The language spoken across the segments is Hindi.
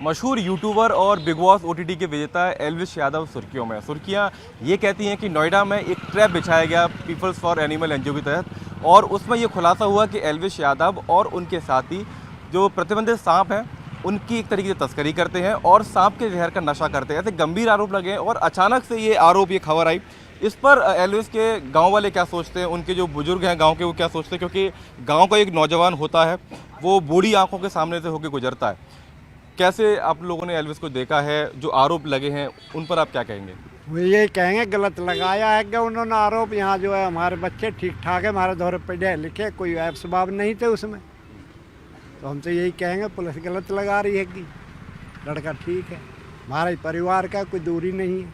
मशहूर यूट्यूबर और बिग बॉस ओटीटी के विजेता एल्विश यादव सुर्खियों में। सुर्खियां ये कहती हैं कि नोएडा में एक ट्रैप बिछाया गया पीपल्स फॉर एनिमल एनजीओ के तहत, और उसमें ये खुलासा हुआ कि एल्विश यादव और उनके साथी जो प्रतिबंधित सांप हैं उनकी एक तरीके से तस्करी करते हैं और सांप के जहर का नशा करते हैं। ऐसे गंभीर आरोप लगे हैं और अचानक से ये आरोप, ये खबर आई। इस पर एल्विश के गांव वाले क्या सोचते हैं, उनके जो बुजुर्ग हैं गांव के, वो क्या सोचते हैं? क्योंकि गांव का एक नौजवान होता है, वो बूढ़ी आंखों के सामने से होकर गुजरता है। कैसे आप लोगों ने एल्विश को देखा है, जो आरोप लगे हैं उन पर आप क्या कहेंगे? वो ये कहेंगे गलत लगाया है कि उन्होंने आरोप। यहाँ जो है हमारे बच्चे ठीक ठाक है, हमारे दौरे पढ़े लिखे, कोई ऐप स्वभाव नहीं थे उसमें। तो हम तो यही कहेंगे पुलिस गलत लगा रही है कि लड़का ठीक है, हमारे परिवार का कोई दूरी नहीं है,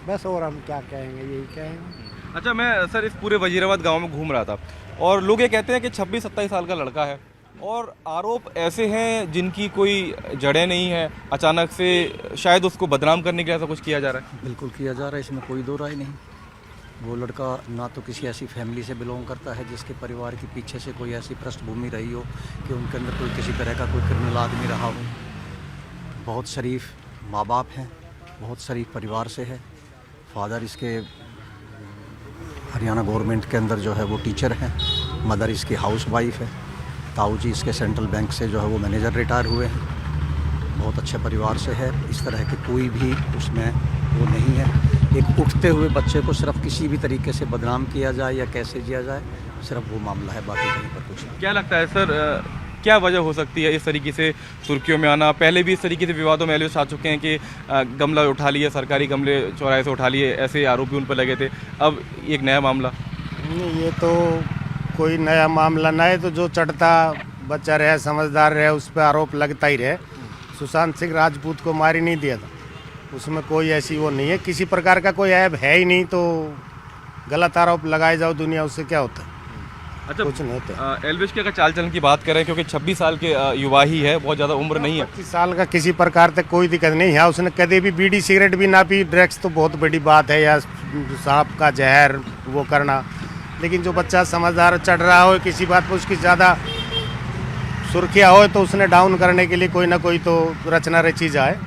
बस। और हम क्या कहेंगे, यही कहेंगे। अच्छा, मैं सर इस पूरे वजीराबाद गांव में घूम रहा था और लोग ये कहते हैं कि 26-27 साल का लड़का है और आरोप ऐसे हैं जिनकी कोई जड़ें नहीं है, अचानक से शायद उसको बदनाम करने के लिए ऐसा कुछ किया जा रहा है। बिल्कुल किया जा रहा है, इसमें कोई दो राय नहीं। वो लड़का ना तो किसी ऐसी फैमिली से बिलोंग करता है जिसके परिवार के पीछे से कोई ऐसी पृष्ठभूमि रही हो कि उनके अंदर कोई किसी तरह का कोई क्रिमिनल आदमी रहा हो। बहुत शरीफ माँ बाप हैं, बहुत शरीफ परिवार से है। फादर इसके हरियाणा गवर्नमेंट के अंदर जो है वो टीचर हैं, मदर इसकी हाउस वाइफ है, ताऊ जी इसके सेंट्रल बैंक से जो है वो मैनेजर रिटायर हुए हैं। बहुत अच्छे परिवार से है, इस तरह की कोई भी उसमें वो नहीं है। एक उठते हुए बच्चे को सिर्फ किसी भी तरीके से बदनाम किया जाए या कैसे किया जाए, सिर्फ वो मामला है, बाकी कहीं पर कुछ नहीं। क्या लगता है सर, क्या वजह हो सकती है इस तरीके से सुर्खियों में आना? पहले भी इस तरीके से विवादों में एल्विश आ चुके हैं कि गमला उठा लिए, सरकारी गमले चौराहे से उठा लिए, ऐसे आरोप भी उन पर लगे थे। अब एक नया मामला। नहीं, ये तो कोई नया मामला ना है। तो जो चढ़ता बच्चा रहे, समझदार रहे, उस पर आरोप लगता ही रहे। सुशांत सिंह राजपूत को मार ही नहीं दिया था, उसमें कोई ऐसी वो नहीं है, किसी प्रकार का कोई ऐब है ही नहीं। तो गलत आरोप लगाए जाओ दुनिया, उससे क्या होता है? अच्छा, कुछ नहीं होता। एल्विश के अगर चाल चलन की बात करें, क्योंकि 26 साल के युवा ही है, बहुत ज़्यादा उम्र नहीं है। 25 साल का किसी प्रकार से कोई दिक्कत नहीं है। उसने कभी भी बीड़ी सिगरेट भी ना पी, ड्रग्स तो बहुत बड़ी बात है, या सांप का जहर वो करना। लेकिन जो बच्चा समझदार चढ़ रहा हो, किसी बात पर उसकी ज़्यादा सुर्खियाँ हो, तो उसने डाउन करने के लिए कोई ना कोई तो रचना रची जाए।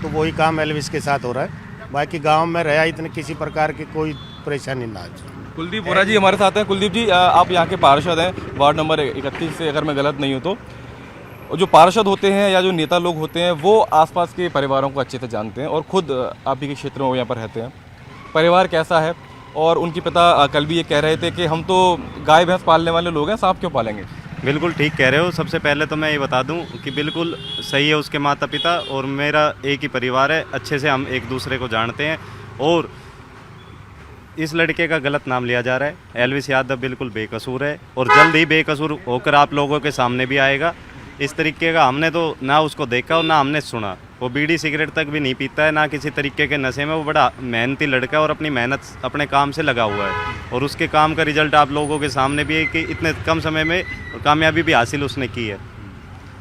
तो वही काम एल्विश के साथ हो रहा है। बाकी गांव में रहा इतने किसी प्रकार की कोई परेशानी ना हो। कुलदीप बोरा जी हमारे साथ हैं। कुलदीप जी, आप यहाँ के पार्षद हैं, वार्ड नंबर 31 से, अगर मैं गलत नहीं हूँ तो। जो पार्षद होते हैं या जो नेता लोग होते हैं वो आसपास के परिवारों को अच्छे से जानते हैं और खुद आप ही के क्षेत्र में यहाँ पर रहते हैं। परिवार कैसा है? और उनके पिता कल भी ये कह रहे थे कि हम तो गाय भैंस पालने वाले लोग हैं, सांप क्यों पालेंगे? बिल्कुल ठीक कह रहे हो। सबसे पहले तो मैं ये बता दूं कि बिल्कुल सही है उसके माता पिता और मेरा एक ही परिवार है, अच्छे से हम एक दूसरे को जानते हैं। और इस लड़के का गलत नाम लिया जा रहा है। एल्विश यादव बिल्कुल बेकसूर है और जल्द ही बेकसूर होकर आप लोगों के सामने भी आएगा। इस तरीके का हमने तो ना उसको देखा और ना हमने सुना। वो बीड़ी सिगरेट तक भी नहीं पीता है, ना किसी तरीके के नशे में। वो बड़ा मेहनती लड़का है और अपनी मेहनत अपने काम से लगा हुआ है और उसके काम का रिजल्ट आप लोगों के सामने भी है कि इतने कम समय में कामयाबी भी हासिल उसने की है।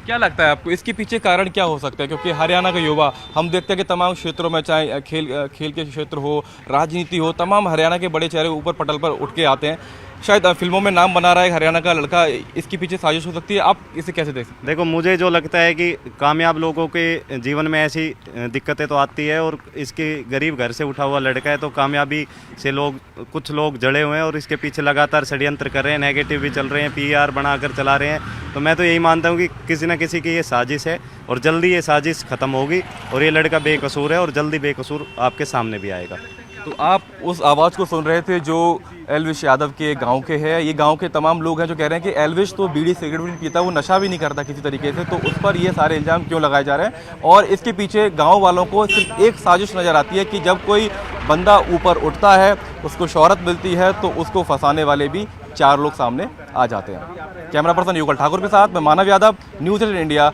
क्या लगता है आपको इसके पीछे कारण क्या हो सकता है? क्योंकि हरियाणा का युवा, हम देखते हैं कि तमाम क्षेत्रों में, चाहे खेल के क्षेत्र हो, राजनीति हो, तमाम हरियाणा के बड़े चेहरे ऊपर पटल पर उठ के आते हैं। शायद फिल्मों में नाम बना रहा है हरियाणा का लड़का, इसके पीछे साजिश हो सकती है। आप इसे कैसे देखते हैं? देखो, मुझे जो लगता है कि कामयाब लोगों के जीवन में ऐसी दिक्कतें तो आती है और इसके गरीब घर से उठा हुआ लड़का है, तो कामयाबी से कुछ लोग जड़े हुए हैं और इसके पीछे लगातार षड्यंत्र कर रहे हैं, नेगेटिव भी चल रहे हैं, पीआर बनाकर चला रहे हैं। तो मैं तो यही मानता हूँ कि किसी न किसी की ये साजिश है और जल्दी ये साजिश ख़त्म होगी और ये लड़का बेकसूर है और जल्दी बेकसूर आपके सामने भी आएगा। तो आप उस आवाज़ को सुन रहे थे जो एल्विश यादव के गांव के हैं। ये गांव के तमाम लोग हैं जो कह रहे हैं कि एल्विश तो बीड़ी सिगरेट भी नहीं पीता, वो नशा भी नहीं करता किसी तरीके से, तो उस पर ये सारे इल्ज़ाम क्यों लगाए जा रहे हैं? और इसके पीछे गांव वालों को सिर्फ एक साजिश नज़र आती है कि जब कोई बंदा ऊपर उठता है, उसको शोहरत मिलती है, तो उसको फंसाने वाले भी 4 लोग सामने आ जाते हैं। कैमरा पर्सन युगल ठाकुर के साथ मैं मानव यादव, न्यूज़ 18 इंडिया,